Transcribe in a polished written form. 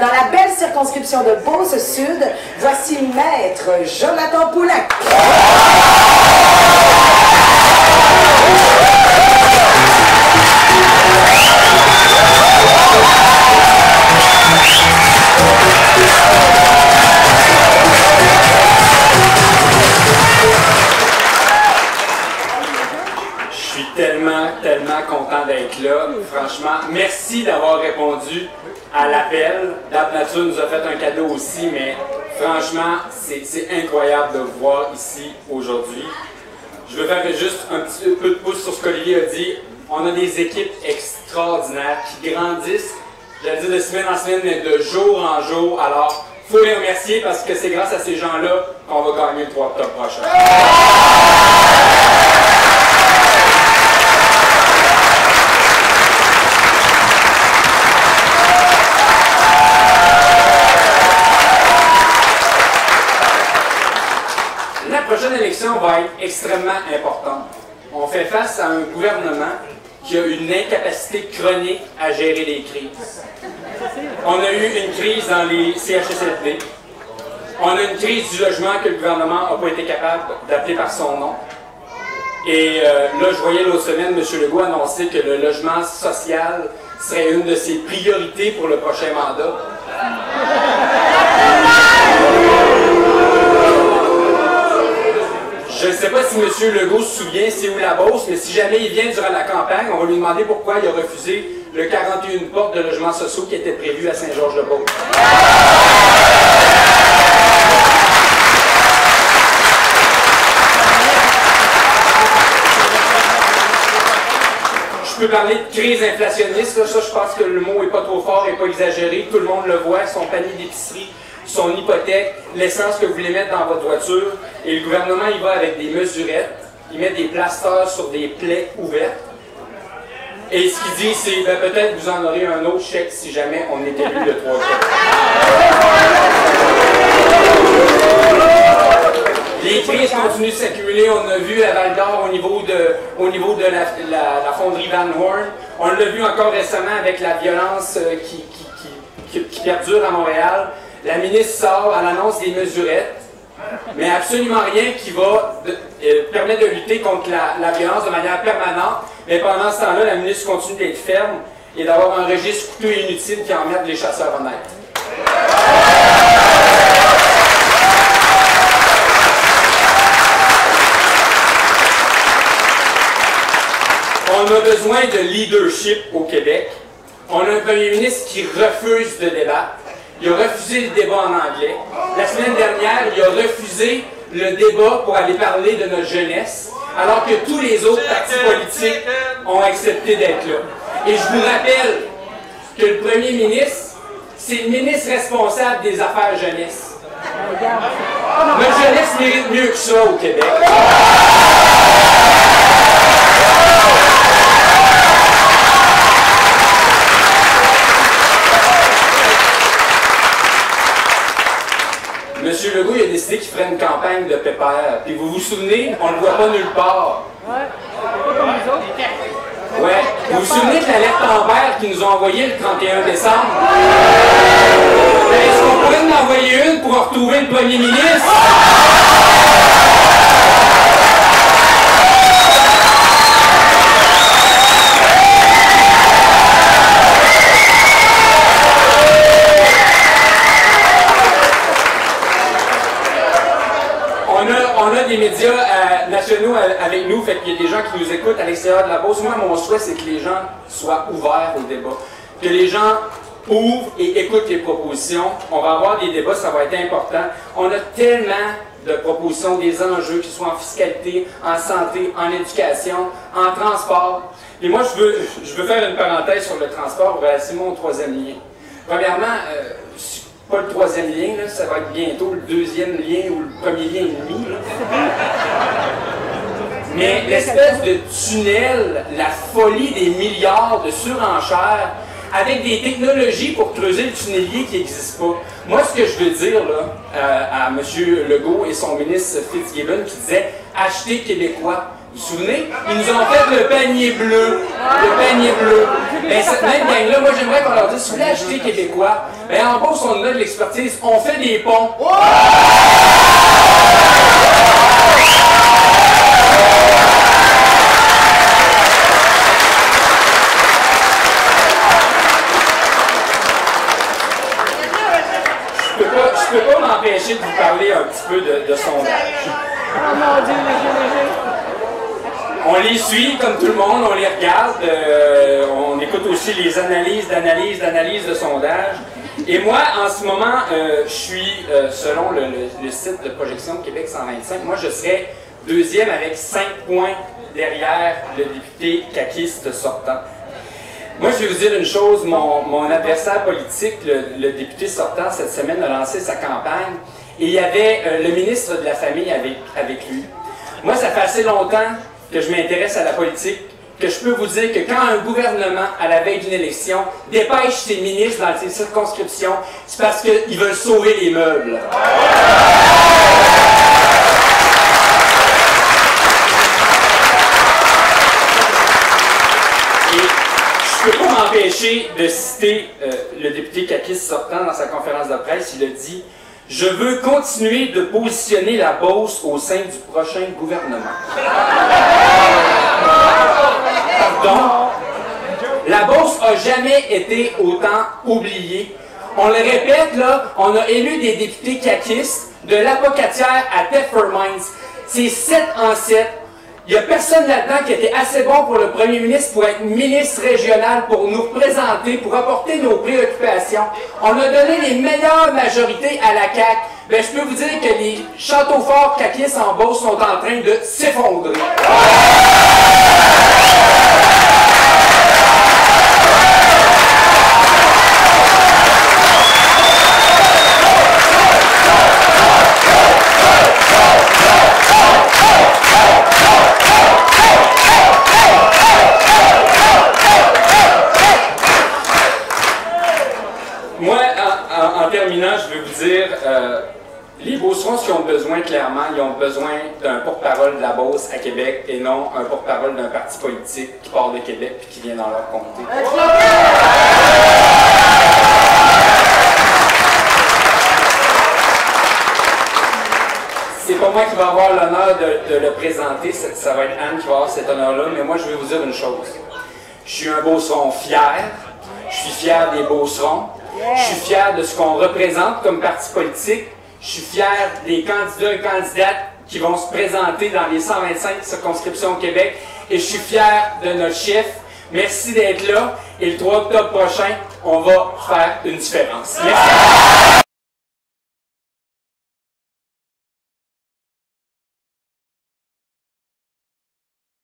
dans la belle circonscription de Beauce-Sud, voici Maître Jonathan Poulain. Je suis tellement content d'être là. Franchement, merci d'avoir répondu à l'appel. Dame Nature nous a fait un cadeau aussi, mais franchement, c'est incroyable de vous voir ici aujourd'hui. Je veux faire juste un petit peu de pouce sur ce qu'Olivier a dit. On a des équipes extraordinaires qui grandissent, j'allais dire de semaine en semaine, mais de jour en jour. Alors, il faut les remercier parce que c'est grâce à ces gens-là qu'on va gagner le 3 octobre prochain. La prochaine élection va être extrêmement importante. On fait face à un gouvernement qui a une incapacité chronique à gérer les crises. On a eu une crise dans les CHSLD. On a une crise du logement que le gouvernement n'a pas été capable d'appeler par son nom. Et là, je voyais l'autre semaine M. Legault annoncer que le logement social serait une de ses priorités pour le prochain mandat. Je ne sais pas si M. Legault se souvient c'est où la Beauce, mais si jamais il vient durant la campagne, on va lui demander pourquoi il a refusé le 41 portes de logements sociaux qui était prévu à Saint-Georges-de-Beauce. Je peux parler de crise inflationniste, là, ça je pense que le mot n'est pas trop fort et pas exagéré, tout le monde le voit, son panier d'épicerie, son hypothèque, l'essence que vous voulez mettre dans votre voiture, et le gouvernement il va avec des mesurettes, il met des plasters sur des plaies ouvertes, et ce qu'il dit c'est ben, peut-être vous en aurez un autre chèque si jamais on est élu le 3 octobre. Les crises continuent de s'accumuler, on a vu à Val-d'Or au niveau de la fonderie Van Horn, on l'a vu encore récemment avec la violence qui perdure à Montréal. La ministre sort, elle annonce des mesurettes, mais absolument rien qui va permettre de lutter contre la violence de manière permanente. Mais pendant ce temps-là, la ministre continue d'être ferme et d'avoir un registre coûteux et inutile qui emmerde les chasseurs honnêtes. On a besoin de leadership au Québec. On a un premier ministre qui refuse de débattre. Il a refusé le débat en anglais. La semaine dernière, il a refusé le débat pour aller parler de notre jeunesse, alors que tous les autres partis politiques ont accepté d'être là. Et je vous rappelle que le premier ministre, c'est le ministre responsable des affaires jeunesse. Notre jeunesse mérite mieux que ça au Québec. M. Legault, il a décidé qu'il ferait une campagne de pépère. Puis vous vous souvenez, on ne le voit pas nulle part. Ouais. Vous vous souvenez de la lettre en vert qu'ils nous ont envoyée le 31 décembre? Est-ce qu'on pourrait en envoyer une pour retrouver le premier ministre? On a des médias nationaux avec nous, fait qu'il y a des gens qui nous écoutent à l'extérieur de la Beauce. Moi, mon souhait, c'est que les gens soient ouverts au débat, que les gens ouvrent et écoutent les propositions. On va avoir des débats, ça va être important. On a tellement de propositions, des enjeux, qu'ils soient en fiscalité, en santé, en éducation, en transport. Et moi, je veux faire une parenthèse sur le transport, c'est mon troisième lien. Premièrement, pas le troisième lien, là, ça va être bientôt le deuxième lien ou le premier lien et demi. Là. Mais l'espèce de tunnel, la folie des milliards de surenchères, avec des technologies pour creuser le tunnelier qui n'existent pas. Moi, ce que je veux dire là, à M. Legault et son ministre Fitzgibbon qui disait « Achetez québécois ». Vous vous souvenez? Ils nous ont fait le panier bleu. Le panier bleu. Ben, cette même gang-là, moi j'aimerais qu'on leur dise, si vous voulez acheter québécois, ben, en Beauce, on a de l'expertise, on fait des ponts. Je peux pas m'empêcher de vous parler un petit peu de sondage. Oh mon Dieu, léger. On les suit comme tout le monde, on les regarde, on écoute aussi les analyses de sondage. Et moi, en ce moment, je suis, selon le site de projection de Québec 125, moi je serais deuxième avec 5 points derrière le député caquiste sortant. Moi, je vais vous dire une chose, mon adversaire politique, le député sortant, cette semaine a lancé sa campagne et il y avait le ministre de la Famille avec lui. Moi, ça fait assez longtemps que je m'intéresse à la politique, que je peux vous dire que quand un gouvernement, à la veille d'une élection, dépêche ses ministres dans ses circonscriptions, c'est parce qu'ils veulent sauver les meubles. Je ne peux pas m'empêcher de citer le député caquiste sortant dans sa conférence de presse. Il a dit « Je veux continuer de positionner la Beauce au sein du prochain gouvernement. » Pardon? La Beauce n'a jamais été autant oubliée. On le répète, là, on a élu des députés caquistes de l'Apocatière à Thetford Mines. C'est 7 en 7. Il n'y a personne là-dedans qui était assez bon pour le premier ministre pour être ministre régional, pour nous représenter, pour apporter nos préoccupations. On a donné les meilleures majorités à la CAQ. Ben, je peux vous dire que les châteaux forts caquistes en Beauce sont en train de s'effondrer. Moi, en terminant, je vais vous dire, les Beaucerons, ce qu'ils ont besoin, clairement, ils ont besoin d'un porte-parole de la Beauce à Québec et non un porte-parole d'un parti politique qui part de Québec et qui vient dans leur comté. C'est pas moi qui va avoir l'honneur de le présenter, ça va être Anne qui va avoir cet honneur-là, mais moi je vais vous dire une chose. Je suis un Beauceron fier, je suis fier des Beaucerons, je suis fier de ce qu'on représente comme parti politique, je suis fier des candidats et candidates qui vont se présenter dans les 125 circonscriptions au Québec et je suis fier de notre chef. Merci d'être là et le 3 octobre prochain, on va faire une différence. Merci.